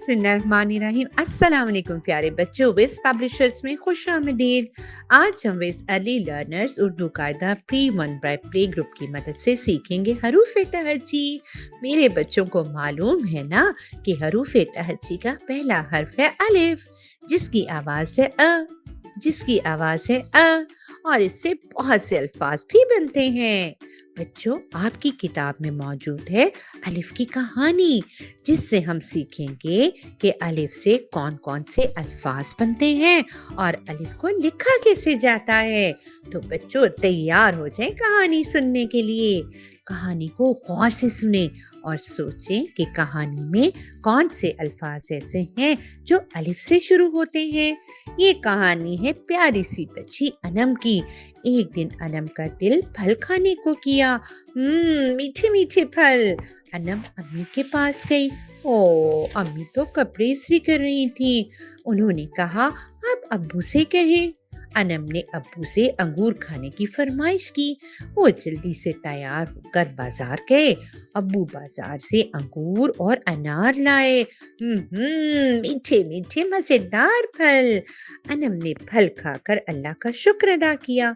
बिस्मिल्लाहिर्रहमानिर्रहीम। अस्सलाम वालेकुम प्यारे बच्चों, विस पब्लिशर्स में खुशामदीद। आज हम विस अर्ली लर्नर्स उर्दू कायदा pre one by play group की मदद से सीखेंगे हरूफ तहज्जी। मेरे बच्चों को मालूम है ना कि हरूफ तहज्जी का पहला हर्फ है अलिफ, जिसकी आवाज है और इससे बहुत से अल्फाज भी बनते हैं। बच्चों, आपकी किताब में मौजूद है अलिफ की कहानी, जिससे हम सीखेंगे कि अलिफ से कौन कौन से अल्फाज बनते हैं और अलिफ को लिखा कैसे जाता है। तो बच्चों, तैयार हो जाएं कहानी सुनने के लिए। कहानी को गौर से सुने और सोचें कि कहानी में कौन से अल्फाज ऐसे हैं जो अलिफ से शुरू होते हैं। ये कहानी है प्यारी सी बच्ची अनम की। एक दिन अनम का दिल फल खाने को किया। मीठे मीठे फल। अनम अम्मी के पास गई। अम्मी तो कपड़े इस्त्री कर रही थी। उन्होंने कहा, आप अब्बू से कहें। अनम ने अब्बू से अंगूर खाने की फरमाइश की। वो जल्दी से तैयार होकर बाजार गए। अब्बू बाजार से अंगूर और अनार लाए। मीठे मीठे मजेदार फल। अनम ने फल खाकर अल्लाह का शुक्र अदा किया।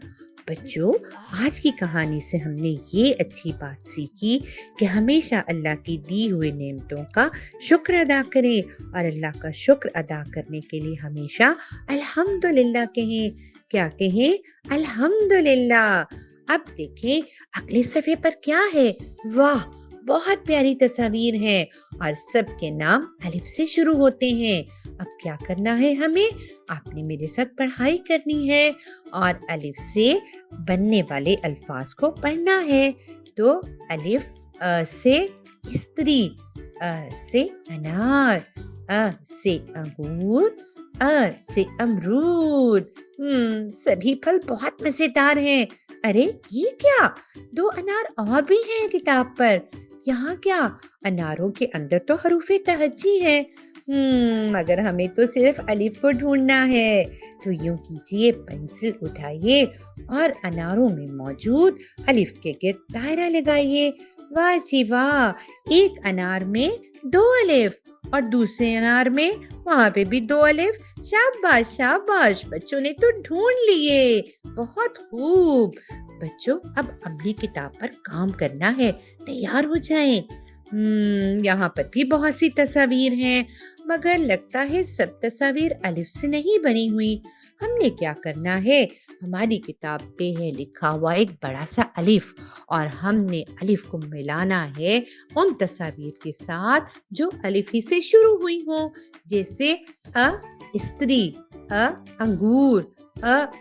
बच्चों, आज की कहानी से हमने ये अच्छी बात सीखी कि हमेशा अल्लाह की दी हुई नेमतों का शुक्र अदा करें और अल्लाह का शुक्र अदा करने के लिए हमेशा अल्हम्दुलिल्लाह कहें। क्या कहें? अल्हम्दुलिल्लाह। अब देखें अगले सफ़े पर क्या है। वाह, बहुत प्यारी तस्वीर है और सबके नाम अलिफ से शुरू होते हैं। अब क्या करना है हमें? आपने मेरे साथ पढ़ाई करनी है और अलिफ से बनने वाले अल्फाज को पढ़ना है। तो अलिफ से स्त्री, से अनार, से अंगूर, से अमरूद। सभी फल बहुत मजेदार हैं। अरे ये क्या? 2 अनार और भी हैं किताब पर। यहाँ क्या? अनारों के अंदर तो हरूफे तहज्जी है। मगर हमें तो सिर्फ अलिफ को ढूंढना है। तो यूं कीजिए, पेंसिल उठाइए और अनारों में मौजूद अलिफ के गिर्द दायरा लगाइए। वाह जी वाह, एक अनार में 2 अलिफ और दूसरे अनार में वहां पे भी 2 अलिफ। शाबाश शाबाश, बच्चों ने तो ढूंढ लिए। बहुत खूब। बच्चों, अब अगली किताब पर काम करना है। तैयार हो जाएं। यहाँ पर भी बहुत सी तस्वीर हैं, मगर लगता है सब तस्वीर अलिफ से नहीं बनी हुई। हमने क्या करना है? हमारी किताब पे है लिखा हुआ एक बड़ा सा अलिफ और हमने अलिफ को मिलाना है उन तस्वीर के साथ जो अलिफ ही से शुरू हुई हो। जैसे अ स्त्री, अ अंगूर,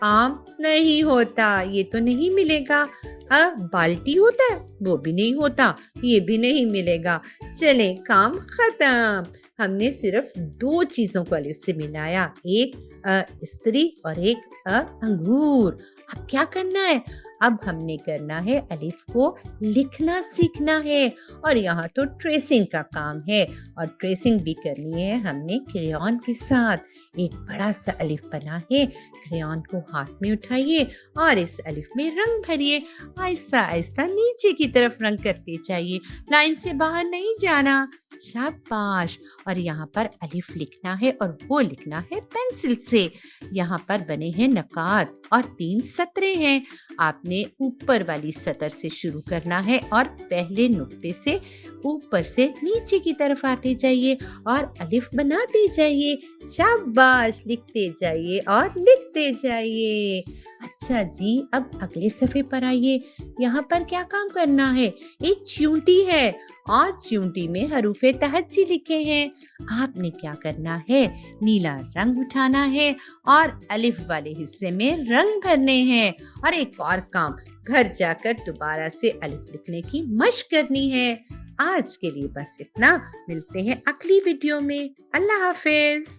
आम नहीं होता, ये तो नहीं मिलेगा। बाल्टी होता है, वो भी नहीं होता, ये भी नहीं मिलेगा। चले, काम खत्म। हमने सिर्फ 2 चीजों को अलिफ से मिलाया, एक स्त्री और एक अंगूर। अब क्या करना है? अब हमने करना है अलिफ को लिखना सीखना है और यहाँ तो ट्रेसिंग का काम है और ट्रेसिंग भी करनी है हमने क्रेयॉन के साथ। एक बड़ा सा अलिफ बना है, क्रेयॉन को हाथ में उठाइए और इस अलिफ में रंग भरिए। आहिस्ता आहिस्ता नीचे की तरफ रंग करते जाइए, लाइन से बाहर नहीं जाना। शाबाश। और यहाँ पर अलिफ लिखना है और वो लिखना है पेंसिल से। यहाँ पर बने हैं नकात और 3 सतरें हैं। आपने ऊपर वाली सतर से शुरू करना है और पहले नुक्ते से ऊपर से नीचे की तरफ आते जाइए और अलिफ बनाते जाइए। शाबाश, लिखते जाइए और लिखते जाइए। अच्छा जी, अब अगले सफ़े पर आइए। यहाँ पर क्या काम करना है? एक चींटी है और चींटी में हरूफे तहज्जी लिखे हैं। आपने क्या करना है? नीला रंग उठाना है और अलिफ वाले हिस्से में रंग भरने हैं। और एक और काम, घर जाकर दोबारा से अलिफ लिखने की मशक करनी है। आज के लिए बस इतना। मिलते हैं अगली वीडियो में। अल्लाह हाफिज।